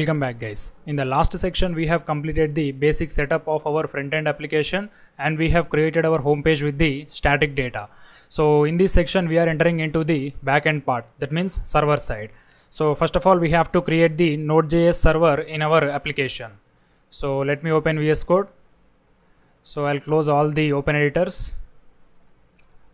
Welcome back guys. In the last section we have completed the basic setup of our front-end application and we have created our home page with the static data. So in this section we are entering into the backend part, that means server side. So first of all we have to create the Node.js server in our application. So let me open VS Code. So I'll close all the open editors.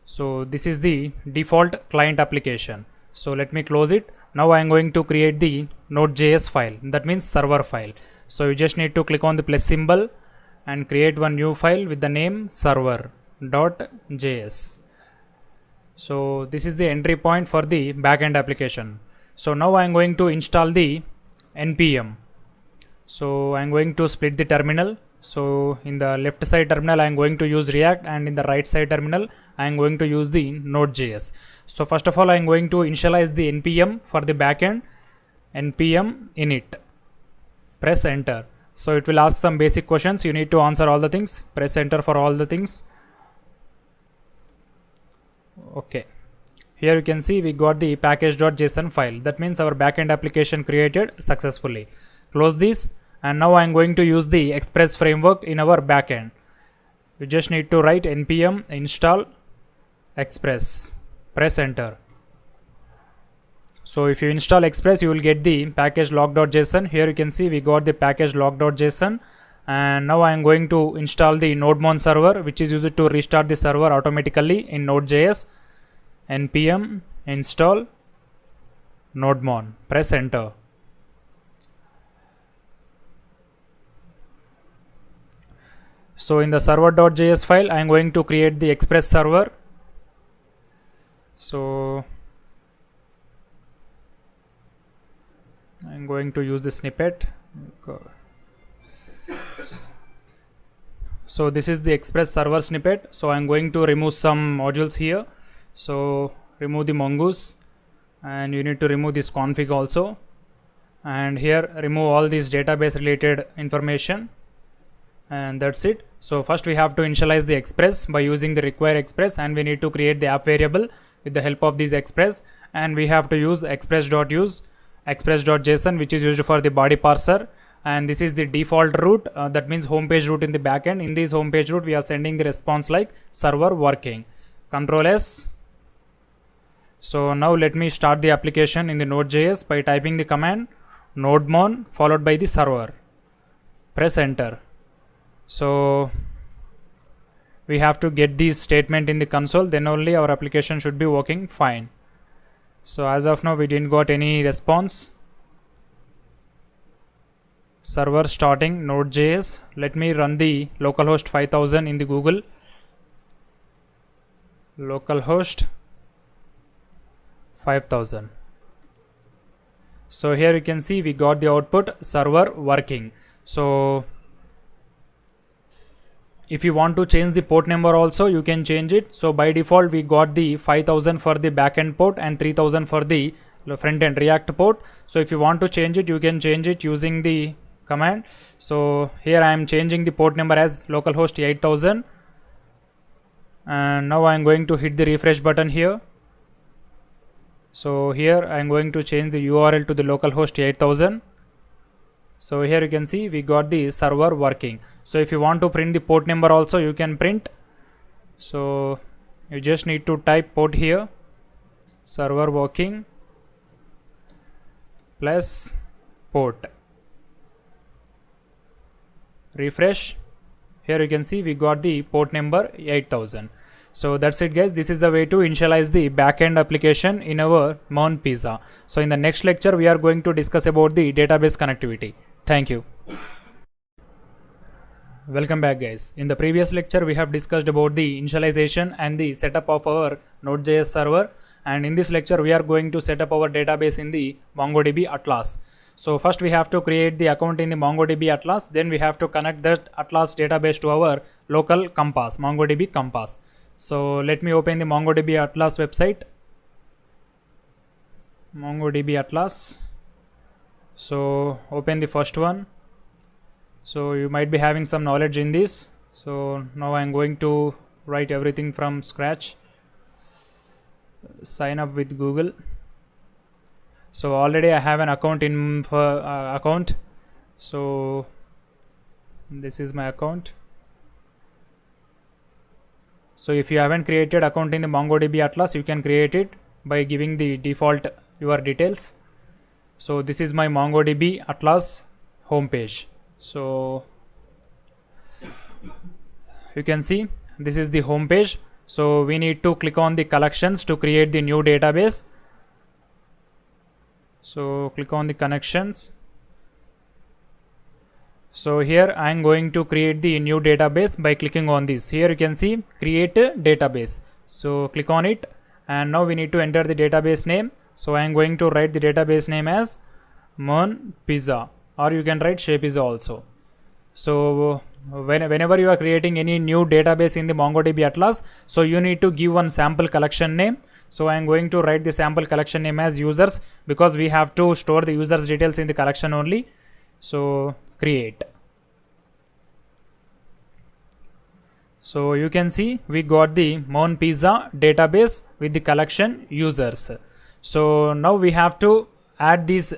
So this is the default client application. So let me close it. Now I am going to create the Node.js file, that means server file. So you just need to click on the plus symbol and create one new file with the name server.js. So this is the entry point for the backend application. So now I am going to install the npm. So I am going to split the terminal. So in the left side terminal I am going to use React, and in the right side terminal I am going to use the Node.js. So first of all I am going to initialize the npm for the backend, npm init. Press enter. So it will ask some basic questions. You need to answer all the things. Press enter for all the things. Okay. Here you can see we got the package.json file. That means our backend application created successfully. Close this. And now I am going to use the Express framework in our backend. You just need to write npm install Express. Press enter. So if you install Express, you will get the package log.json. Here you can see we got the package log.json. And now I am going to install the NodeMon server, which is used to restart the server automatically in Node.js. npm install NodeMon. Press enter. So in the server.js file I am going to create the Express server. So I am going to use the snippet. So this is the Express server snippet. So I am going to remove some modules here. So remove the Mongoose, and you need to remove this config also, and here remove all these database related information. And that's it. So first we have to initialize the Express by using the require Express, and we need to create the app variable with the help of this Express, and we have to use express.use express.json, which is used for the body parser, and this is the default route, that means homepage route in the backend. In this homepage route we are sending the response like server working. Control S. So now let me start the application in the Node.js by typing the command nodemon followed by the server. Press enter. So we have to get this statement in the console, then only our application should be working fine. So as of now we didn't got any response. Server starting Node.js. Let me run the localhost 5000 in the Google. Localhost 5000. So here you can see we got the output server working. So if you want to change the port number also, you can change it. So by default we got the 5000 for the backend port and 3000 for the front end React port. So if you want to change it, you can change it using the command. So here I am changing the port number as localhost 8000, and now I am going to hit the refresh button here. So here I am going to change the URL to the localhost 8000. So here you can see we got the server working. So if you want to print the port number also, you can print. So you just need to type port here, server working plus port. Refresh. Here you can see we got the port number 8000. So that's it guys. This is the way to initialize the backend application in our MERN pizza. So in the next lecture we are going to discuss about the database connectivity. Thank you. Welcome back guys. In the previous lecture we have discussed about the initialization and the setup of our Node.js server, and in this lecture we are going to set up our database in the MongoDB Atlas. So first we have to create the account in the MongoDB Atlas, then we have to connect that Atlas database to our local Compass, MongoDB Compass. So let me open the MongoDB Atlas website. MongoDB Atlas. So open the first one. So you might be having some knowledge in this. So now I am going to write everything from scratch. Sign up with Google. So already I have an account in for account. So this is my account. So if you haven't created account in the MongoDB Atlas, you can create it by giving the default your details. So this is my MongoDB Atlas homepage. So you can see this is the homepage. So we need to click on the collections to create the new database. So click on the connections. So here I am going to create the new database by clicking on this. Here you can see create a database. So click on it, and now we need to enter the database name. So I am going to write the database name as MERN Pizza, or you can write Shea Pizza also. So whenever you are creating any new database in the MongoDB Atlas, so you need to give one sample collection name. So I am going to write the sample collection name as users, because we have to store the users details in the collection only. So create. So you can see we got the MERN Pizza database with the collection users. So now we have to add this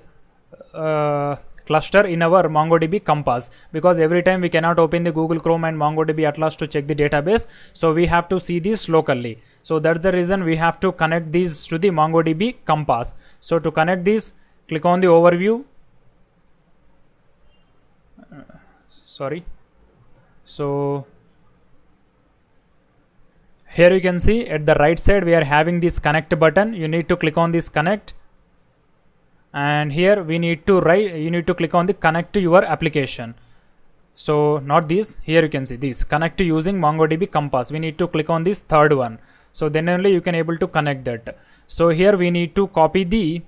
cluster in our MongoDB Compass, because every time we cannot open the Google Chrome and MongoDB Atlas to check the database. So we have to see this locally. So that's the reason we have to connect these to the MongoDB Compass. So to connect this, click on the overview. So here you can see at the right side we are having this connect button. You need to click on this connect, and here we need to you need to click on the connect to your application. So not this, here you can see this connect to using MongoDB Compass. We need to click on this third one. So then only you can able to connect that. So here we need to copy the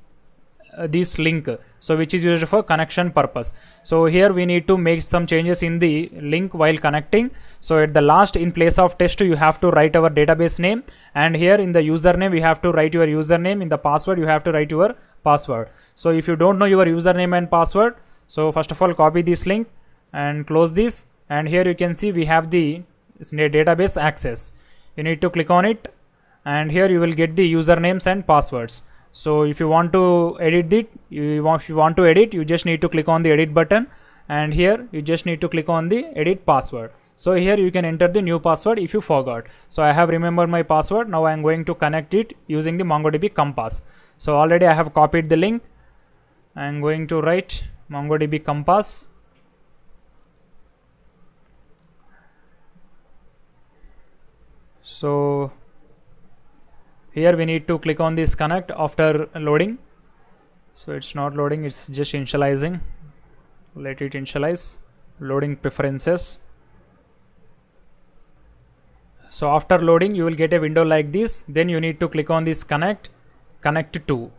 this link, so which is used for connection purpose. So here we need to make some changes in the link while connecting. So at the last, in place of test, you have to write our database name, and here in the username we have to write your username. In the password you have to write your password. So if you don't know your username and password, so first of all copy this link and close this, and here you can see we have the database access. You need to click on it, and here you will get the usernames and passwords. So if you want to edit it, if you want to edit, you just need to click on the edit button, and here you just need to click on the edit password. So here you can enter the new password if you forgot. So I have remembered my password. Now I am going to connect it using the MongoDB Compass. So already I have copied the link. I am going to write MongoDB Compass. So here we need to click on this connect after loading. So it's not loading, it's just initializing. Let it initialize. Loading preferences. So after loading you will get a window like this. Then you need to click on this connect to.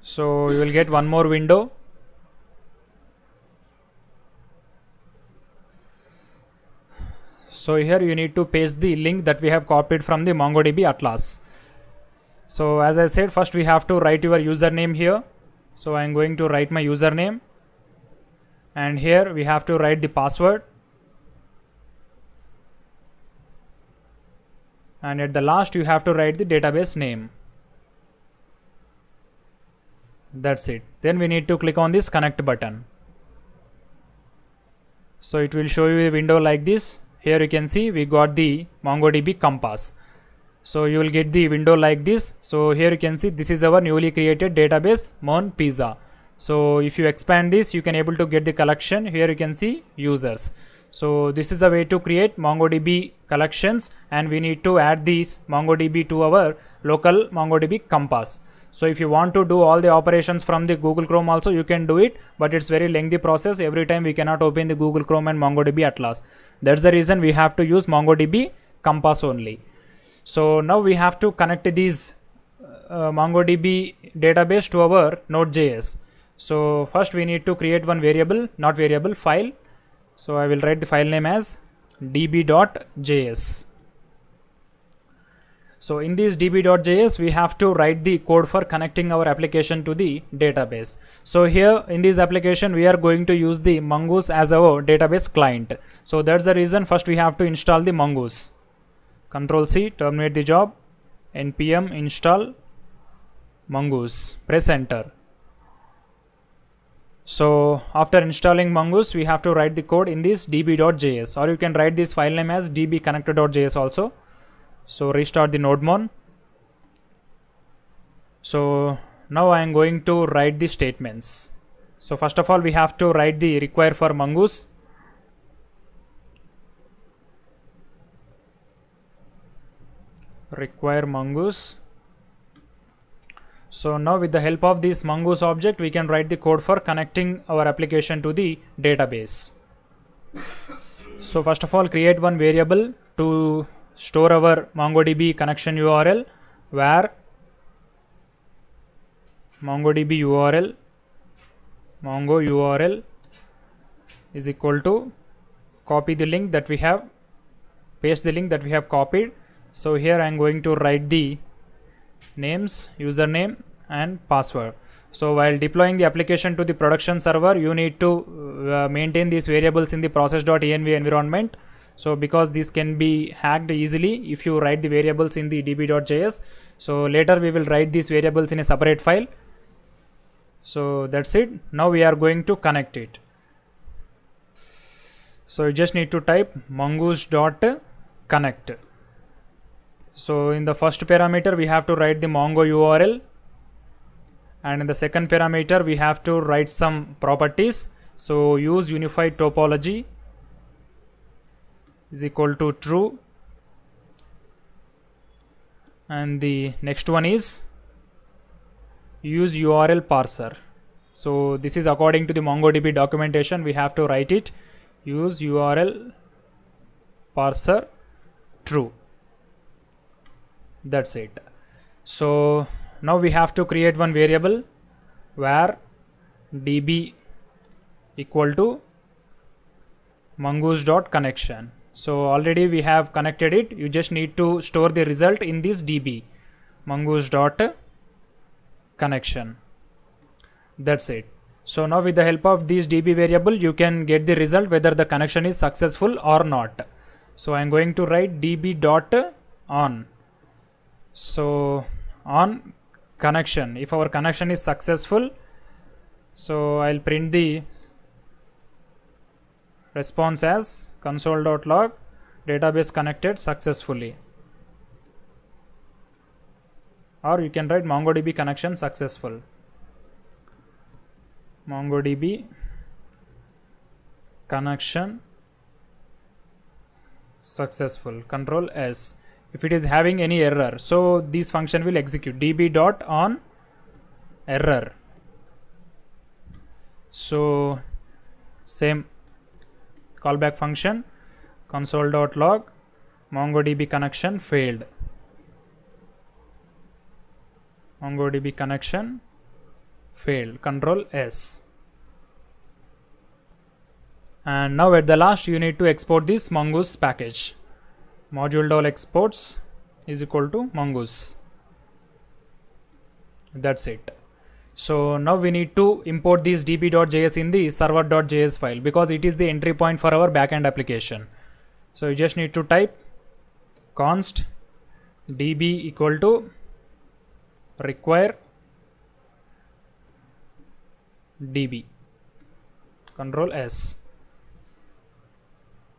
So you will get one more window. So here you need to paste the link that we have copied from the MongoDB Atlas. So as I said, first we have to write your username here. So I am going to write my username, and here we have to write the password, and at the last you have to write the database name. That's it. Then we need to click on this connect button. So it will show you a window like this. Here you can see we got the MongoDB Compass. So you will get the window like this. So here you can see this is our newly created database MERN Pizza. So if you expand this, you can able to get the collection. Here you can see users. So this is the way to create MongoDB collections, and we need to add these MongoDB to our local MongoDB Compass. So if you want to do all the operations from the Google Chrome also, you can do it, but it's very lengthy process. Every time we cannot open the Google Chrome and MongoDB Atlas. That's the reason we have to use MongoDB Compass only. So now we have to connect these MongoDB database to our Node.js. So first we need to create one variable, not variable, file. So I will write the file name as db.js. So in this db.js, we have to write the code for connecting our application to the database. So here in this application, we are going to use the Mongoose as our database client. So that's the reason first we have to install the Mongoose. Control C, terminate the job. npm install mongoose, press enter. So after installing mongoose, we have to write the code in this db.js, or you can write this file name as dbconnector.js also. So restart the nodemon. So now I am going to write the statements. So first of all, we have to write the require for mongoose. Require mongoose. So now with the help of this mongoose object, we can write the code for connecting our application to the database. So first of all, create one variable to store our MongoDB connection URL, where MongoDB URL mongo URL is equal to copy the link that we have, paste the link that we have copied. So here I am going to write the names, username and password. So while deploying the application to the production server, you need to maintain these variables in the process.env environment. So because this can be hacked easily if you write the variables in the db.js. So later we will write these variables in a separate file. So that's it. Now we are going to connect it. So you just need to type mongoose.connect. So in the first parameter, we have to write the Mongo URL, and in the second parameter, we have to write some properties. So use unified topology is equal to true, and the next one is use URL parser. So this is according to the MongoDB documentation. We have to write it, use URL parser true. That's it. So now we have to create one variable where db equal to mongoose.connection. So already we have connected it. You just need to store the result in this db mongoose.connection. That's it. So now with the help of this db variable, you can get the result whether the connection is successful or not. So I am going to write db.on. So on connection, if our connection is successful, so I'll print the response as console.log database connected successfully, or you can write MongoDB connection successful. MongoDB connection successful, Control S. If it is having any error, so this function will execute db.on error. So same callback function, console.log MongoDB connection failed. MongoDB connection failed, Control S. And now at the last, you need to export this mongoose package. Module exports is equal to mongoose. That's it. So now we need to import this db.js in the server.js file, because it is the entry point for our backend application. So you just need to type const db equal to require db, Control S.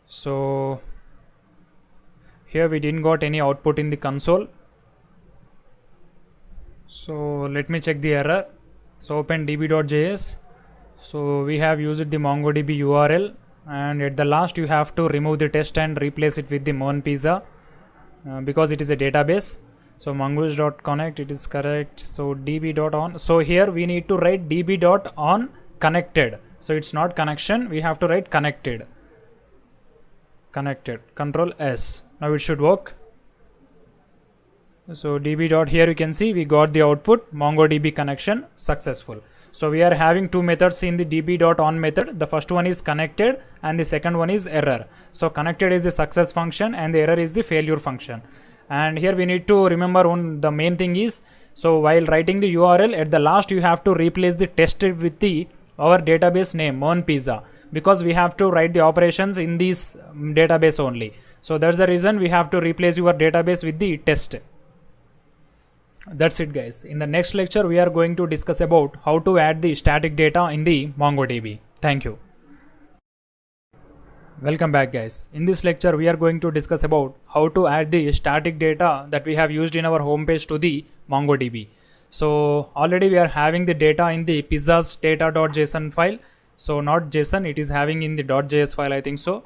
So here we didn't got any output in the console. So let me check the error. So open db.js. So we have used the MongoDB URL, and at the last you have to remove the test and replace it with the MERN pizza because it is a database. So mongoose.connect, it is correct. So db.on. So here we need to write db.on connected. So it's not connection, we have to write connected. Connected, Control S. Now it should work. So db dot, here you can see we got the output MongoDB connection successful. So we are having two methods in the db.on method. The first one is connected and the second one is error. So connected is the success function and the error is the failure function. And here we need to remember the main thing is, so while writing the URL, at the last you have to replace the test with our database name MERN pizza, because we have to write the operations in this database only. So that's the reason we have to replace your database with the test. That's it, guys. In the next lecture, we are going to discuss about how to add the static data in the MongoDB. Thank you. Welcome back, guys. In this lecture, we are going to discuss about how to add the static data that we have used in our homepage to the MongoDB. So already we are having the data in the pizzas data.json file. So not JSON, it is having in the .js file, I think so.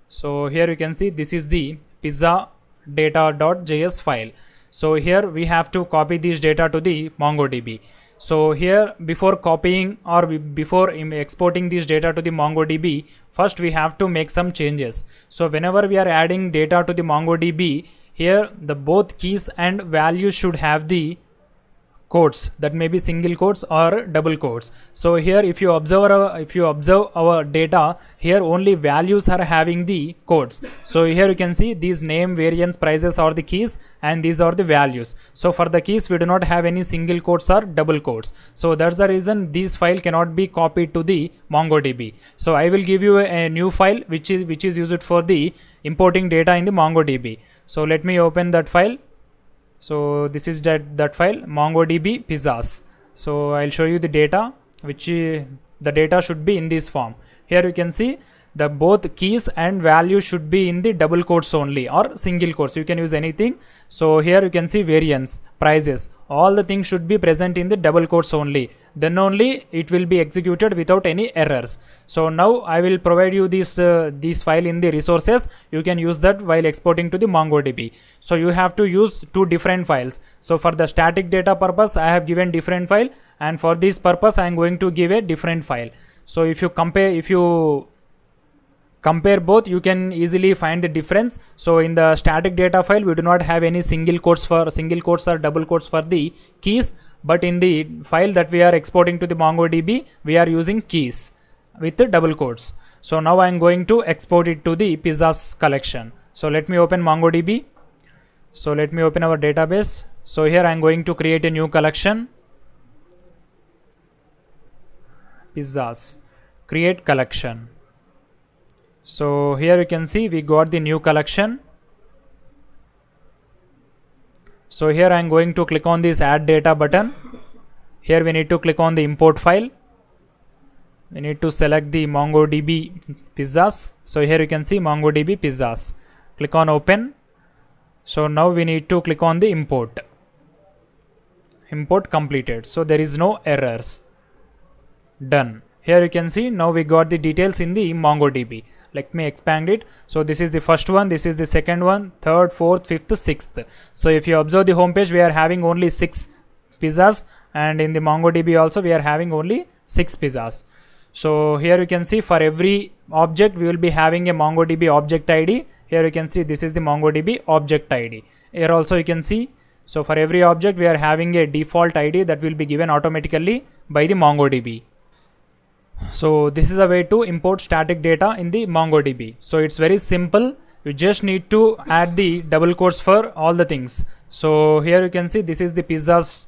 So here you can see this is the pizza data.js file. So here we have to copy this data to the MongoDB. So here, before copying or before exporting this data to the MongoDB, first we have to make some changes. So whenever we are adding data to the MongoDB, here the both keys and values should have the quotes, that may be single quotes or double quotes. So here if you observe our data, here only values are having the quotes. So here you can see these name, variance, prices are the keys and these are the values. So for the keys we do not have any single quotes or double quotes. So that's the reason this file cannot be copied to the MongoDB. So I will give you a new file which is used for the importing data in the MongoDB. So let me open that file. So this is that file MongoDB pizzas. So I'll show you the data, which the data should be in this form. Here you can see the both keys and values should be in the double quotes only or single quotes. You can use anything. So here you can see variance, prices, all the things should be present in the double quotes only. Then only it will be executed without any errors. So now I will provide you this file in the resources. You can use that while exporting to the MongoDB. So you have to use two different files. So for the static data purpose, I have given different file, and for this purpose I am going to give a different file. So if you compare both, you can easily find the difference. So in the static data file, we do not have any single quotes or double quotes for the keys, but in the file that we are exporting to the MongoDB, we are using keys with the double quotes. So now I am going to export it to the pizzas collection. So let me open MongoDB. So let me open our database. So here I am going to create a new collection, pizzas, create collection. So here you can see we got the new collection. So here I am going to click on this add data button. Here we need to click on the import file. We need to select the MongoDB pizzas. So here you can see MongoDB pizzas. Click on open. So now we need to click on the import. Import completed. So there is no errors. Done. Here you can see now we got the details in the MongoDB. Let me expand it. So this is the first one, this is the second one, third, fourth, fifth, sixth. So if you observe the home page, we are having only 6 pizzas, and in the MongoDB also we are having only 6 pizzas. So here you can see for every object we will be having a MongoDB object ID. Here you can see this is the MongoDB object ID. Here also you can see, so for every object we are having a default ID that will be given automatically by the MongoDB. So this is a way to import static data in the MongoDB. So it's very simple. You just need to add the double quotes for all the things. So here you can see this is the pizzas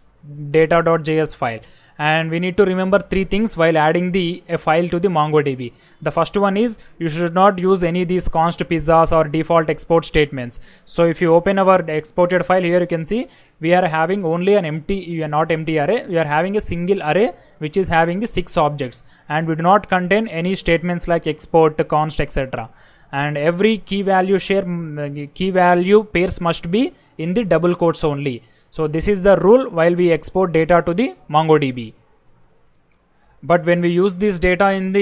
data.js file, and we need to remember 3 things while adding a file to the MongoDB. The first one is you should not use any of these const pizzas or default export statements. So if you open our exported file, here you can see we are having only an empty, not empty array, we are having a single array which is having the 6 objects, and we do not contain any statements like export, const, etc. And every key value pairs must be in the double quotes only. So this is the rule while we export data to the MongoDB. But when we use this data in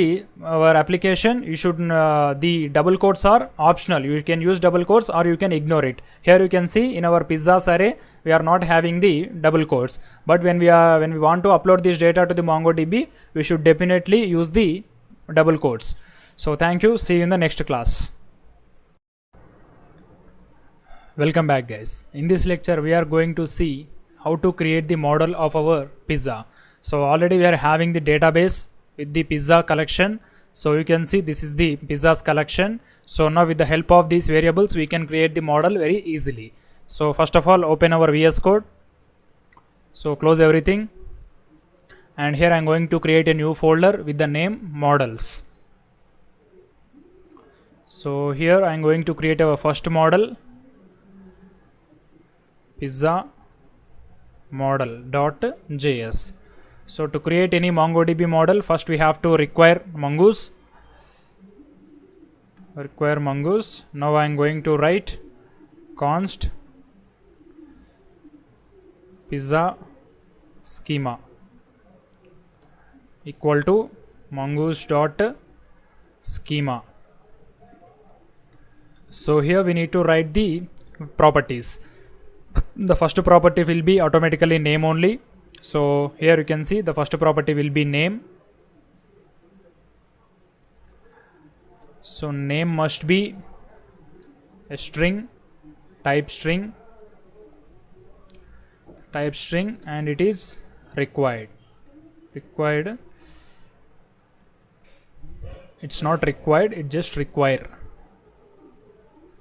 our application, you should the double quotes are optional. You can use double quotes or you can ignore it. Here you can see in our pizzas array we are not having the double quotes. But when we want to upload this data to the MongoDB, we should definitely use the double quotes. So thank you. See you in the next class. Welcome back, guys. In this lecture we are going to see how to create the model of our pizza. So already we are having the database with the pizza collection. So you can see this is the pizzas collection. So now with the help of these variables we can create the model very easily. So first of all, open our VS Code. So close everything, and here I am going to create a new folder with the name models. So here I am going to create our first model, pizza model.js. So to create any MongoDB model, first we have to require Mongoose. Now I am going to write const pizza schema equal to mongoose.schema. So here we need to write the properties. The first property will be automatically name only. So here you can see the first property will be name. So name must be a string, type string, and it is required. It's not required, it just require.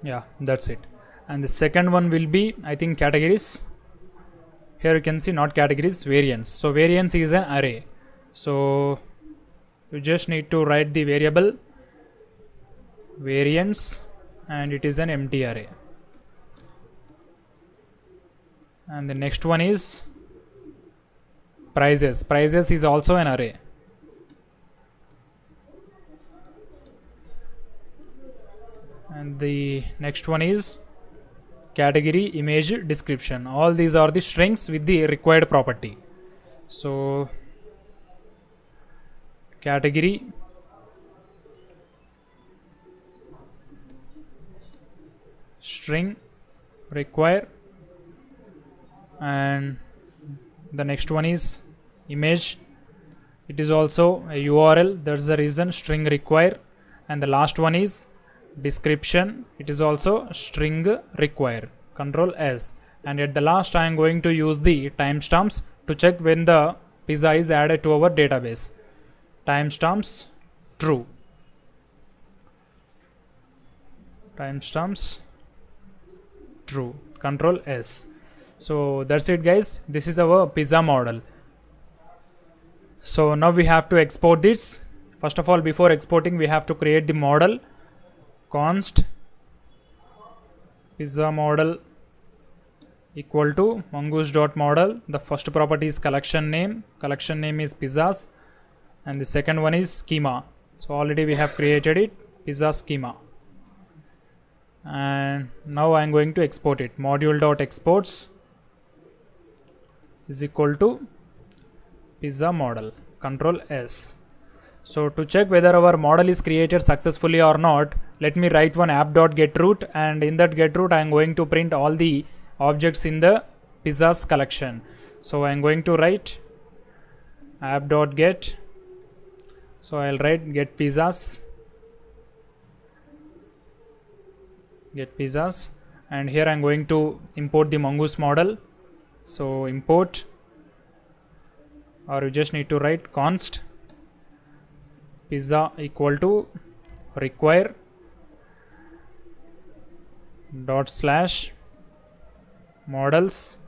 Yeah, that's it. And the second one will be, I think, categories. Here you can see not categories, variance. So variance is an array. So you just need to write the variable variance, and it is an empty array. And the next one is prices. Prices is also an array. And the next one is category, image, description. All these are the strings with the required property. So category, string, require, and the next one is image. It is also a URL, that's the reason string require. And the last one is description. It is also string require. Control S. And at the last I am going to use the timestamps to check when the pizza is added to our database. Timestamps true. Timestamps true. Control S. So that's it, guys. This is our pizza model. So now we have to export this. First of all, before exporting, we have to create the model. Const pizza model equal to mongoose.model. The first property is collection name. Collection name is pizzas, and the second one is schema. So already we have created it, pizza schema. And now I am going to export it. Module.exports is equal to pizza model. Control S. So to check whether our model is created successfully or not, let me write one app.getRoot, and in that getRoot I am going to print all the objects in the pizzas collection. So I am going to write app.get. So I'll write get pizzas, and here I am going to import the Mongoose model. So import, or you just need to write const pizza equal to require dot slash models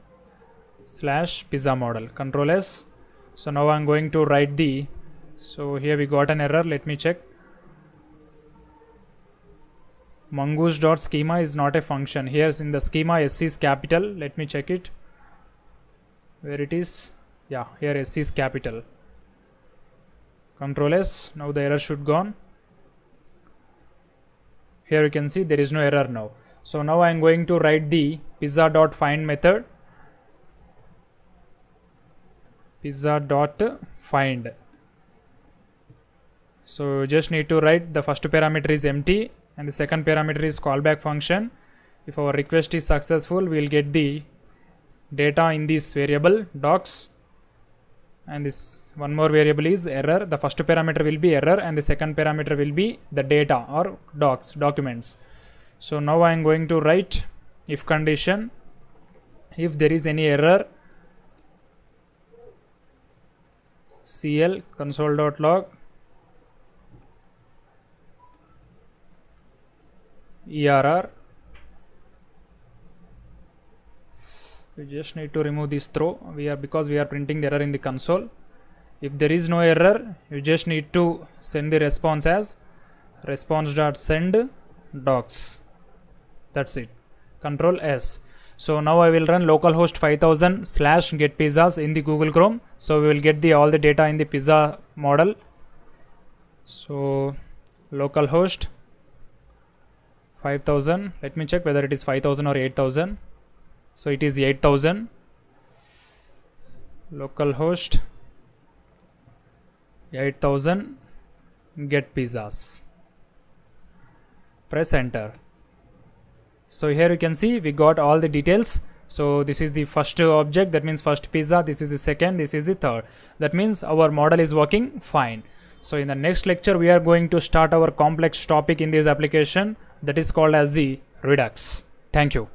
slash pizza model. Control S. So now I'm going to write the, so here we got an error. Let me check. Mongoose.schema is not a function. Here's in the schema S is capital. Let me check it where it is. Yeah, here S is capital. Control S. Now the error should gone. Here you can see there is no error now. So now I am going to write the pizza.find method. Pizza.find. So just need to write the first parameter is empty and the second parameter is callback function. If our request is successful, we will get the data in this variable docs, and this one more variable is error. The first parameter will be error and the second parameter will be the data or docs, documents. So now I am going to write if condition. If there is any error, cl console.log err. We just need to remove this throw because we are printing the error in the console. If there is no error, you just need to send the response as response.send docs. That's it. Control S. So now I will run localhost 5000 / get pizzas in the Google Chrome. So we will get all the data in the pizza model. So localhost 5000, let me check whether it is 5000 or 8000. So it is 8000. Localhost 8000 get pizzas. Press enter. So here you can see we got all the details. So this is the first object, that means first pizza, this is the second, this is the third. That means our model is working fine. So in the next lecture we are going to start our complex topic in this application, that is called as the Redux. Thank you.